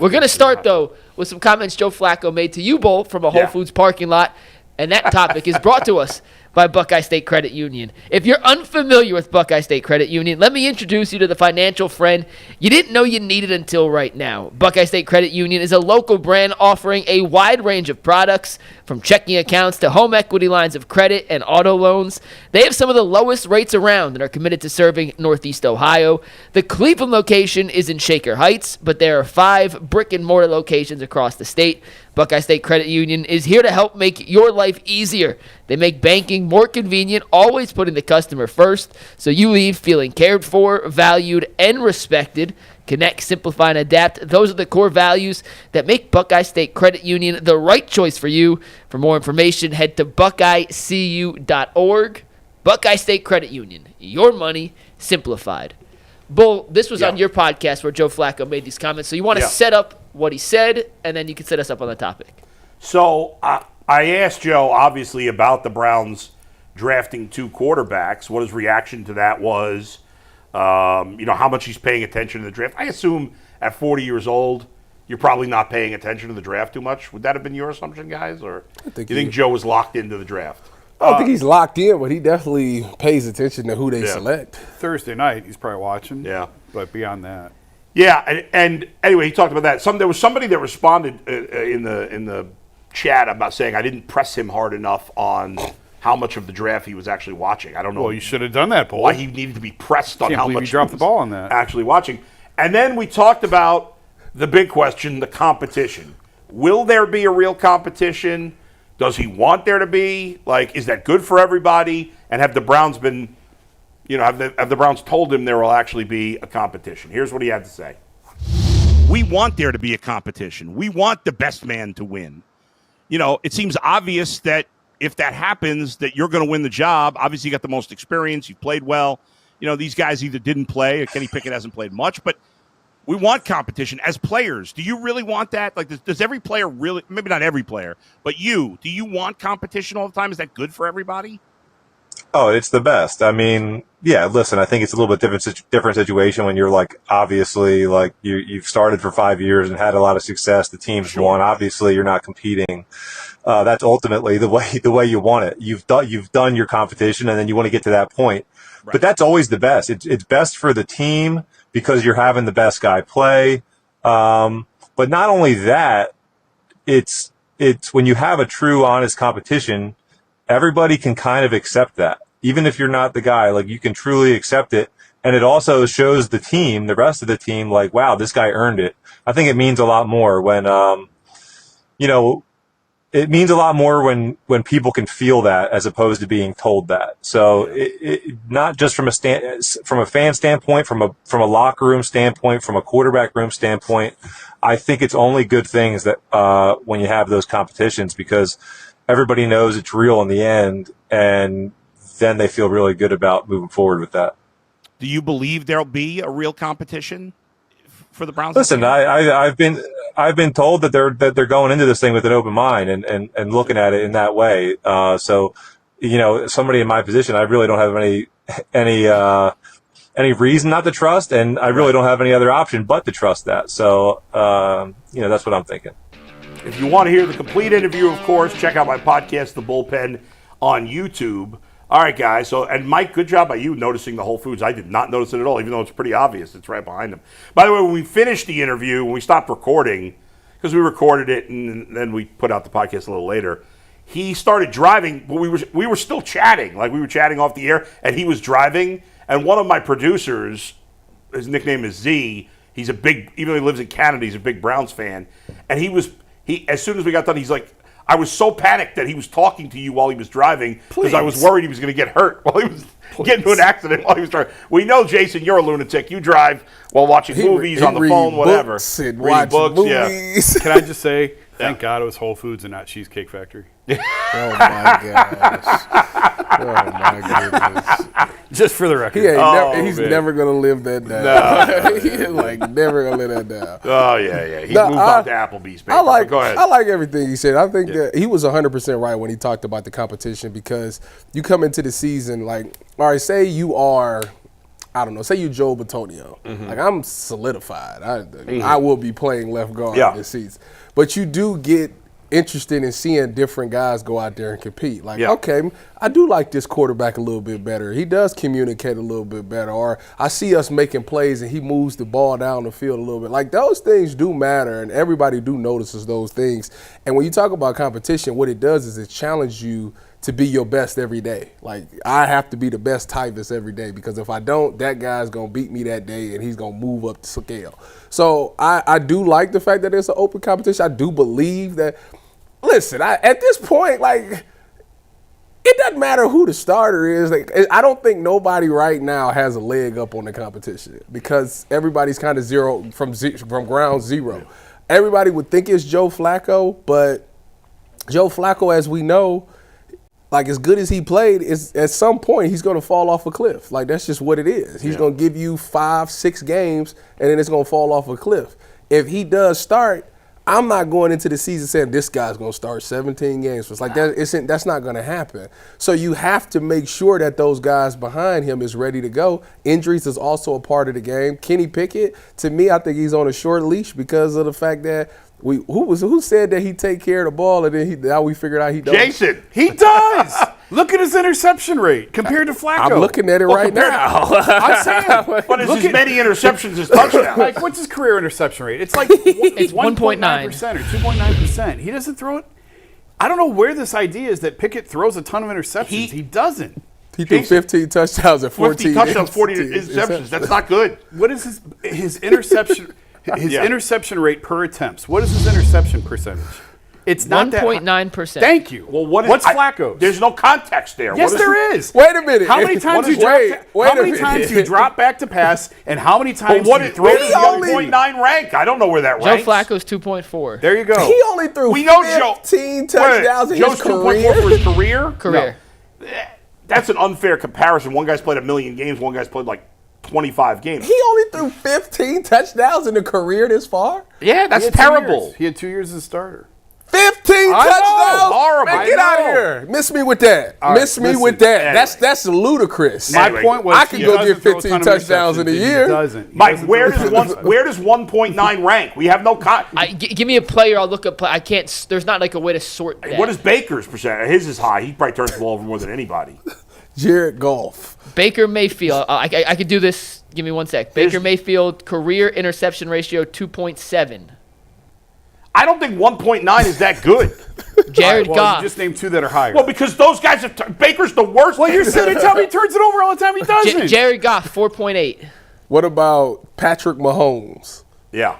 We're going to start, though, with some comments Joe Flacco made to you both from a Whole Foods parking lot. And that topic is brought to us by Buckeye State Credit Union. If you're unfamiliar with Buckeye State Credit Union, let me introduce you to the financial friend you didn't know you needed until right now. Buckeye State Credit Union is a local brand offering a wide range of products, from checking accounts to home equity lines of credit and auto loans. They have some of the lowest rates around and are committed to serving Northeast Ohio. The Cleveland location is in Shaker Heights, but there are 5 brick-and-mortar locations across the state. Buckeye State Credit Union is here to help make your life easier. They make banking more convenient, always putting the customer first, so you leave feeling cared for, valued, and respected. Connect, simplify, and adapt. Those are the core values that make Buckeye State Credit Union the right choice for you. For more information, head to buckeyecu.org. Buckeye State Credit Union, your money simplified. Bull, this was on your podcast where Joe Flacco made these comments, so you want to set up what he said, and then you can set us up on the topic. So I asked Joe, obviously, about the Browns drafting 2 quarterbacks, what his reaction to that was, how much he's paying attention to the draft. I assume at 40 years old, you're probably not paying attention to the draft too much. Would that have been your assumption, guys? Or do you think Joe was locked into the draft? I don't think he's locked in, but he definitely pays attention to who they select. Thursday night, he's probably watching. Yeah. But beyond that. Yeah, and anyway, he talked about that. There was somebody that responded in the chat about saying I didn't press him hard enough on how much of the draft he was actually watching. I don't know. Well, you should have done that, Paul. Why he needed to be pressed on how much he dropped the ball on that. Actually watching. And then we talked about the big question, the competition. Will there be a real competition? Does he want there to be? Like, is that good for everybody? And have the Browns been, have the Browns told him there will actually be a competition? Here's what he had to say. We want there to be a competition. We want the best man to win. It seems obvious that if that happens, that you're going to win the job. Obviously, you got the most experience. You've played well. These guys either didn't play or Kenny Pickett hasn't played much, but we want competition as players. Do you really want that? Like, does every player really, maybe not every player, but do you want competition all the time? Is that good for everybody? Oh, it's the best. I mean, yeah, listen, I think it's a little bit different situation when you're obviously you've started for 5 years and had a lot of success. The team's won. Obviously, you're not competing. That's ultimately the way you want it. You've done your competition and then you want to get to that point. Right. But that's always the best. It's best for the team because you're having the best guy play. But not only that, it's when you have a true, honest competition, everybody can kind of accept that. Even if you're not the guy, you can truly accept it. And it also shows the team, the rest of the team, wow, this guy earned it. I think it means a lot more when, it means a lot more when people can feel that as opposed to being told that. So it not just from a fan standpoint, from a locker room standpoint, from a quarterback room standpoint, I think it's only good things that when you have those competitions because everybody knows it's real in the end, and then they feel really good about moving forward with that. Do you believe there'll be a real competition for the Browns? Listen, I've been told that they're going into this thing with an open mind and looking at it in that way. So, somebody in my position, I really don't have any reason not to trust, and I really don't have any other option but to trust that. So, that's what I'm thinking. If you want to hear the complete interview, of course, check out my podcast, The Bullpen, on YouTube. All right, guys. So, and Mike, good job by you noticing the Whole Foods. I did not notice it at all, even though it's pretty obvious. It's right behind him. By the way, when we finished the interview, when we stopped recording, because we recorded it and then we put out the podcast a little later, he started driving, but we were still chatting. We were chatting off the air, and he was driving. And one of my producers, his nickname is Z, he's even though he lives in Canada, he's a big Browns fan. And as soon as we got done, he's like, I was so panicked that he was talking to you while he was driving because I was worried he was going to get hurt while he was getting into an accident while he was driving. We know, Jason, you're a lunatic. You drive while watching movies on the phone, whatever. Read books, movies. Yeah. Can I just say, thank God it was Whole Foods and not Cheesecake Factory. Oh, my gosh. Oh, my goodness. Just for the record. He's never going to live that down. He's never going to live that down. Oh, yeah. He moved on to Applebee's. Go ahead. I like everything he said. I think that he was 100% right when he talked about the competition because you come into the season all right, say you are I don't know, say you Joe Batonio. Like, I'm solidified. I will be playing left guard this season. But you do get interested in seeing different guys go out there and compete. Like, okay, I do like this quarterback a little bit better. He does communicate a little bit better. Or I see us making plays and he moves the ball down the field a little bit. Like, those things do matter, and everybody do notices those things. And when you talk about competition, what it does is it challenges you to be your best every day. Like, I have to be the best Tyvus every day, because if I don't, that guy's going to beat me that day and he's going to move up the scale. So I do like the fact that it's an open competition. I do believe that, listen, at this point, like, it doesn't matter who the starter is. Like, I don't think nobody right now has a leg up on the competition, because everybody's kind of from ground zero. Everybody would think it's Joe Flacco, but Joe Flacco, as we know, like, as good as he played, at some point he's going to fall off a cliff. Like, that's just what it is. He's going to give you 5-6 games, and then it's going to fall off a cliff. If he does start, I'm not going into the season saying this guy's going to start 17 games. It's like, that's not going to happen. So you have to make sure that those guys behind him is ready to go. Injuries is also a part of the game. Kenny Pickett, to me, I think he's on a short leash because of the fact that who said that he take care of the ball, and then now we figured out he don't. Jason. He does. Look at his interception rate compared to Flacco. I'm looking at it right now. I'm saying. But it's as many interceptions as touchdowns. Like, what's his career interception rate? It's like it's 1.9% or 2.9%. He doesn't throw it. I don't know where this idea is that Pickett throws a ton of interceptions. He doesn't. He threw 15 touchdowns and 14 50 touchdowns, 40 interceptions. That's not good. What is his interception? His interception rate per attempts. What is his interception percentage? It's not 1.9%. Thank you. Well, what's Flacco's? There's no context there. Yes, there is. Wait a minute. How many times you drop back to pass, and how many times you throw where does the 1.9 rank? I don't know where that ranks. Joe Flacco's 2.4. There you go. He only threw 15 touchdowns in his career. Joe's 2.4 for his career? Career. No. That's an unfair comparison. One guy's played 1 million games. One guy's played like 25 games. He only threw 15 touchdowns in a career this far? Yeah, that's terrible. He had 2 years as a starter. 15 touchdowns? Horrible. Man, get out of here. Miss me with that. With that. Anyway. that's ludicrous. My point was, I could go get 15 touchdowns in a year. He doesn't. Mike, where does 1.9 rank? We have no give me a player. I'll look up. I can't. There's not like a way to sort that. What is Baker's percent? His is high. He probably turns the ball over more than anybody. Jared Goff. Baker Mayfield. I could do this. Give me 1 sec. Baker Mayfield career interception ratio 2.7. I don't think 1.9 is that good. Jared Goff. You just named 2 that are higher. Well, because those guys Baker's the worst. Well, you're sitting and telling me he turns it over all the time. He doesn't. Jared Goff 4.8. What about Patrick Mahomes? Yeah.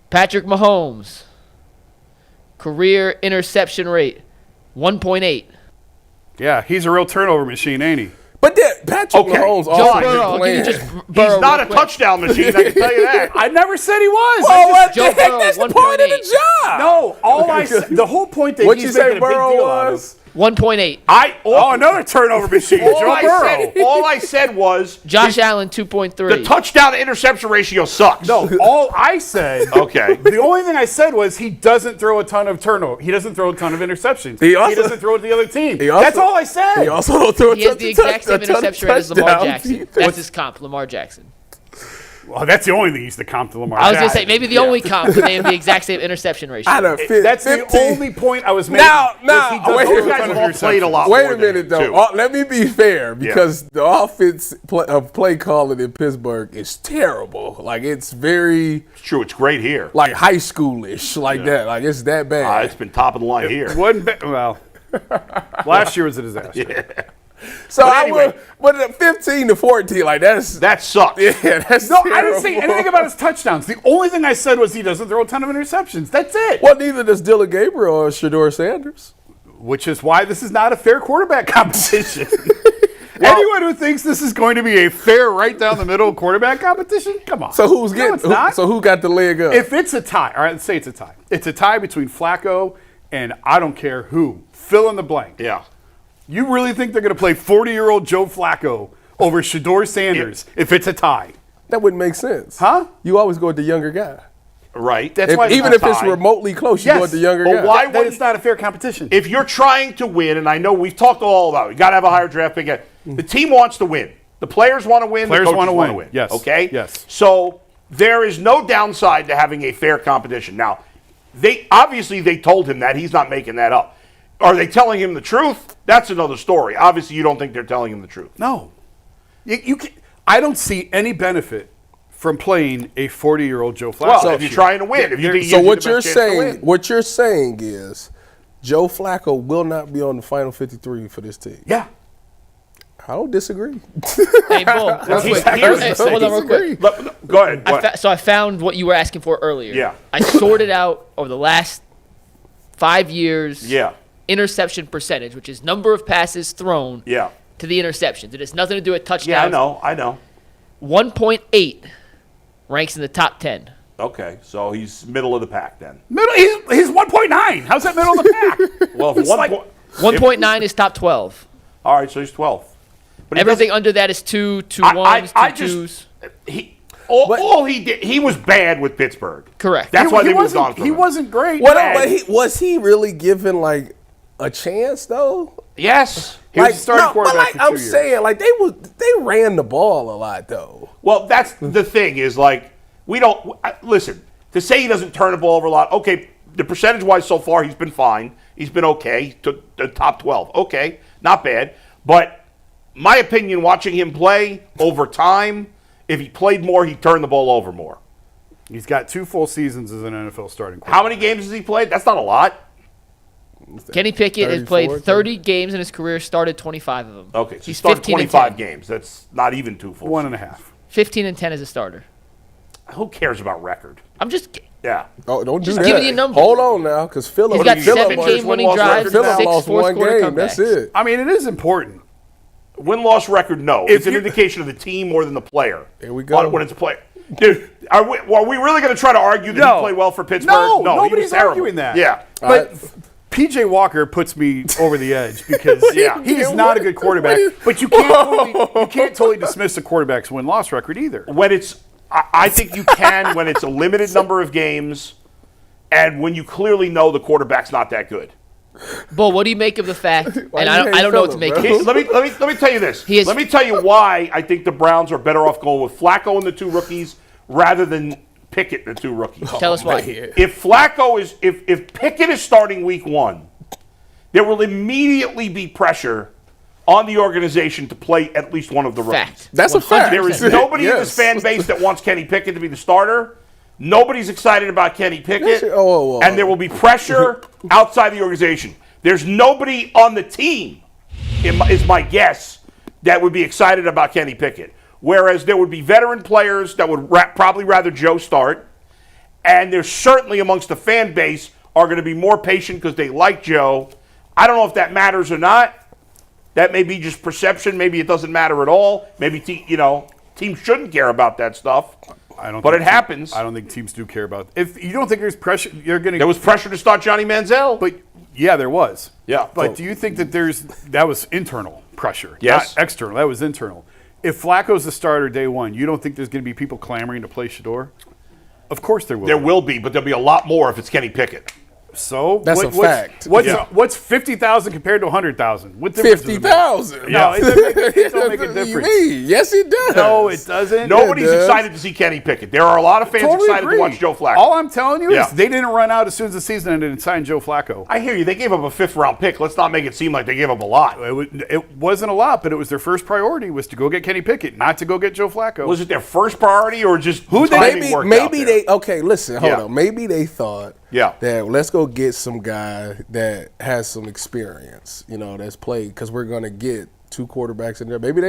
Patrick Mahomes career interception rate 1.8. Yeah, he's a real turnover machine, ain't he? But Patrick Mahomes also Burrow, playing. He's not a touchdown machine, I can tell you that. I never said he was. Well, what Joe the heck? Burrow, That's the 1.8. part of the job. No, all I said, the whole point that What'd you he's say making a big Burrow deal out was? of. 1.8. Another turnover machine. Joe Burrow. All I said was Josh Allen 2.3. the touchdown to interception ratio sucks. No, all I said. Okay. The only thing I said was he doesn't throw a ton of turnover. He doesn't throw a ton of interceptions. He doesn't throw it to the other team. That's all I said. He also don't throw He has the exact same interception rate as Lamar Jackson. That's his comp, Lamar Jackson. Well, that's the only thing he's the comp to Lamar I was Jackson. going to say, maybe the only comp, they have the exact same interception ratio. That's the only point I was making. Those guys have all played a lot Wait more a minute, than him, though. Let me be fair, because the offense of play calling in Pittsburgh is terrible. Like, it's very... It's true. It's great here. Like, high schoolish, that. Like, it's that bad. It's been top of the line here. Wasn't well, last year was a disaster. Yeah. So but 15 to 14, like that sucks. Yeah, that's No, terrible. I didn't say anything about his touchdowns. The only thing I said was he doesn't throw a ton of interceptions. That's it. Well, neither does Dillon Gabriel or Shedeur Sanders. Which is why this is not a fair quarterback competition. Anyone who thinks this is going to be a fair, right down the middle quarterback competition, come on. So who's getting? it's not. So who got the leg up? If it's a tie, all right, let's say it's a tie. It's a tie between Flacco and I don't care who. Fill in the blank. Yeah. You really think they're going to play 40-year-old Joe Flacco over Shedeur Sanders if it's a tie? That wouldn't make sense. Huh? You always go with the younger guy. Right. That's why Even if it's remotely close, you go with the younger guy. Why then it's not a fair competition. If you're trying to win, and I know we've talked all about it, you got to have a higher draft pick. The team wants to win. The players want to win. Players the coaches want want to to win. win. Yes. Okay? Yes. So there is no downside to having a fair competition. Now, they told him that. He's not making that up. Are they telling him the truth? That's another story. Obviously, you don't think they're telling him the truth. No. I don't see any benefit from playing a 40-year-old Joe Flacco. Well, if you're trying to win. If you think he So gives you what the you're best chance to saying, win. what you're saying is, Joe Flacco will not be on the final 53 for this team. Yeah. I don't disagree. Hey, Bull. Real quick. here's the Hold on, real quick. Go ahead. So I found what you were asking for earlier. Yeah. I sorted out over the last 5 years. Yeah. Interception percentage, which is number of passes thrown. Yeah. To the interceptions. It has nothing to do with touchdowns. Yeah, I know. 1.8 ranks in the top 10. Okay, so he's middle of the pack then. He's 1.9. How's that middle of the pack? Well, if 1.9 is top 12. All right, so he's 12th. But Everything under that is 2 1s, 2 2s. All he did, he was bad with Pittsburgh. Correct. That's why they moved on from He him. wasn't great. Was he really given like a chance though? Yes. He was a starting quarterback for 2 I'm years. saying like they ran the ball a lot though. Well, that's the thing is like we don't listen to say he doesn't turn the ball over a lot. Okay, the percentage-wise so far he's been fine. He's been okay to the top 12. Okay, not bad. But my opinion, watching him play over time, if he played more, he'd turn the ball over more. He's got 2 full seasons as an NFL starting quarterback. How many games has he played? That's not a lot. Kenny Pickett has played 34, 30 games in his career, started 25 of them. Okay, so he He's started 15 and 25 10. games. That's not even 2 full. 1.5. 15 and 10 as a starter. Who cares about record? I'm just Yeah. Oh, don't do Just that. giving you numbers. Hold on now, because Phillip he's got Phillip 7 was game winning win-loss drives, record and now. 6 lost fourth one quarter game. comebacks. That's it. I mean, it is important. Win-loss record, no. It's an you- indication of the team more than the player. Here we go. When it's a player. Dude, are we really going to try to argue that No. he played well for Pittsburgh? No, he was nobody's terrible. arguing that. Yeah. But P.J. Walker puts me over the edge because Yeah. he's not a good quarterback. But you can't totally dismiss a quarterback's win-loss record either. When it's, I think you can when it's a limited number of games and when you clearly know the quarterback's not that good. Bull, what do you make of the fact? And you I hate don't know what to make Phillip, of bro? it. Let me tell you this. He is- Let me tell you why I think the Browns are better off going with Flacco and the 2 rookies rather than Pickett and the 2 rookies. Tell us why. If Flacco is, if Pickett is starting week 1, there will immediately be pressure on the organization to play at least one of the rookies. Fact. That's a fact. There is 100%. nobody in Yes. this fan base that wants Kenny Pickett to be the starter. Nobody's excited about Kenny Pickett. Whoa. And there will be pressure outside the organization. There's nobody on the team, is my guess, that would be excited about Kenny Pickett. Whereas there would be veteran players that would probably rather Joe start. And there's certainly amongst the fan base are going to be more patient because they like Joe. I don't know if that matters or not. That may be just perception. Maybe it doesn't matter at all. Maybe teams shouldn't care about that stuff. But it happens. I don't think teams do care about. If you don't think there's pressure, you're going to. There was pressure to start Johnny Manziel. But yeah, there was. Yeah. But do you think that that was internal pressure? Yes. Not external. That was internal. If Flacco's the starter day 1, you don't think there's going to be people clamoring to play Shedeur? Of course there will. There will be, but there'll be a lot more if it's Kenny Pickett. So That's a fact. What's 50,000 compared to 100,000? What difference does it make? 50,000. No, it don't make a What do you difference. mean? Yes, it does. No, it doesn't. Nobody's does. excited to see Kenny Pickett. There are a lot of fans Totally excited agree. to watch Joe Flacco. All I'm telling you Yeah. is they didn't run out as soon as the season ended and sign Joe Flacco. I hear you. They gave up a 5th-round pick. Let's not make it seem like they gave up a lot. It wasn't a lot, but it was their first priority was to go get Kenny Pickett, not to go get Joe Flacco. Was it their first priority or just Who they- timing worked out Maybe there? listen, hold Yeah. on. Maybe they thought Yeah. that let's go get some guy that has some experience, that's played, because we're going to get 2 quarterbacks in there. Maybe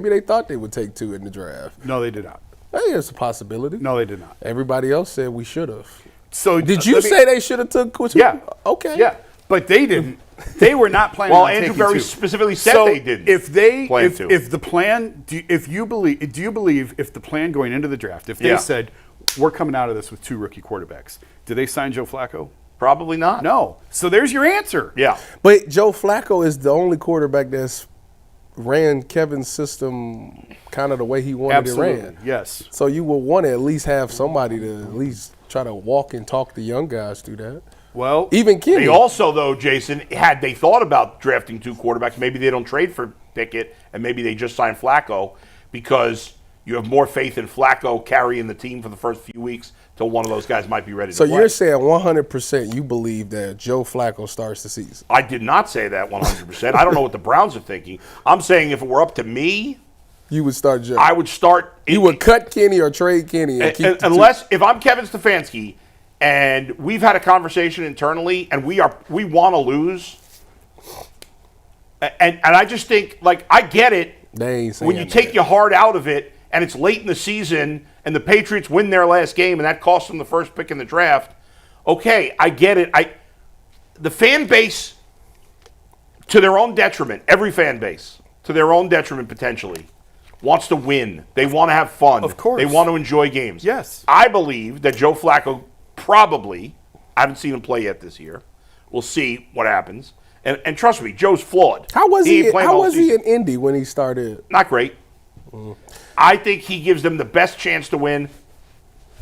they thought they would take 2 in the draft. No, they did not. Hey, it's a possibility. No, they did not. Everybody else said we should have. So Did you say they should have took 2? Yeah. Okay. Yeah, but they didn't. They were not planning Well, on Andrew taking very 2. specifically said So they didn't If they, plan if, to. if the plan, do you believe if the plan going into the draft, if they Yeah. said we're coming out of this with 2 rookie quarterbacks, did they sign Joe Flacco? Probably not. No. So there's your answer. Yeah. But Joe Flacco is the only quarterback that's ran Kevin's system kind of the way he wanted Absolutely. it ran. Yes. So you would want to at least have somebody to at least try to walk and talk the young guys through that. Well, Even Kenny. They also, though, Jason, had they thought about drafting 2 quarterbacks, maybe they don't trade for Pickett and maybe they just sign Flacco. because you have more faith in Flacco carrying the team for the first few weeks till one of those guys might be ready to play. So you're saying 100% you believe that Joe Flacco starts the season? I did not say that 100%. I don't know what the Browns are thinking. I'm saying if it were up to me, you would start Joe. I would start. You would cut Kenny or trade Kenny and keep unless if I'm Kevin Stefanski and we've had a conversation internally and we want to lose. And I just think, like, I get it when you take your heart out of it and it's late in the season and the Patriots win their last game and that costs them the first pick in the draft. Okay, I get it. The fan base, to their own detriment, every fan base, to their own detriment potentially, wants to win. They want to have fun. Of course. They want to enjoy games. Yes. I believe that Joe Flacco probably, I haven't seen him play yet this year. We'll see what happens. And trust me, Joe's flawed. How was he in Indy when he started? Not great. I think he gives them the best chance to win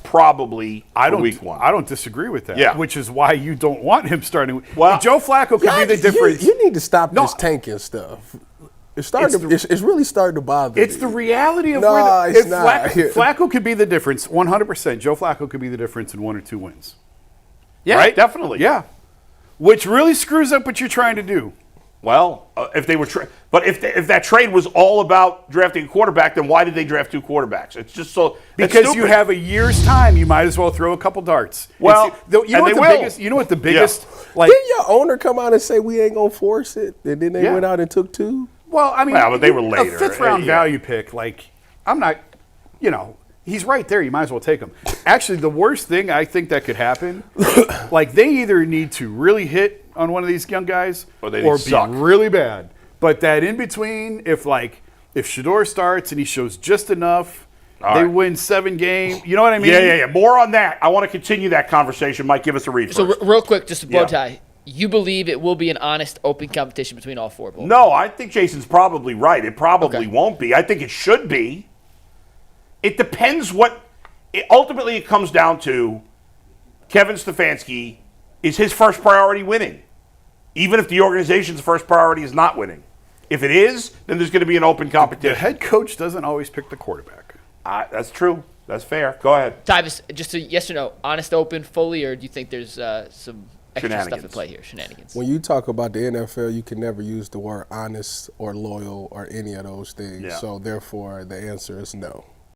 probably week one. I don't disagree with that. Yeah. Which is why you don't want him starting. Well, Joe Flacco could be the difference. You need to stop this tanking stuff. It's really starting to bother me. It's the reality of Flacco could be the difference. 100%. Joe Flacco could be the difference in 1 or 2 wins. Yeah, right? Definitely. Yeah. Which really screws up what you're trying to do. Well, if they were, but if that trade was all about drafting a quarterback, then why did they draft 2 quarterbacks? It's just so because you have a year's time. You might as well throw a couple darts. Well, you know what the biggest like. Didn't your owner come out and say we ain't gonna force it, and then they went out and took 2? Well, I mean, but they were later. A 5th round value pick. Like, I'm not. He's right there. You might as well take him. Actually, the worst thing I think that could happen, like they either need to really hit on one of these young guys or be really bad. But that in between, if Shedeur starts and he shows just enough, they win 7 games. You know what I mean? Yeah. More on that. I want to continue that conversation. Mike, give us a read first. So real quick, just a bow tie. You believe it will be an honest, open competition between all 4 bowls? No, I think Jason's probably right. It probably won't be. I think it should be. It depends ultimately it comes down to Kevin Stefanski, is his first priority winning? Even if the organization's first priority is not winning. If it is, then there's going to be an open competition. The head coach doesn't always pick the quarterback. That's true. That's fair. Go ahead. Tyvis, just a yes or no, honest, open, fully, or do you think there's some extra stuff at play here? Shenanigans. When you talk about the NFL, you can never use the word honest or loyal or any of those things. Yeah. So therefore, the answer is no.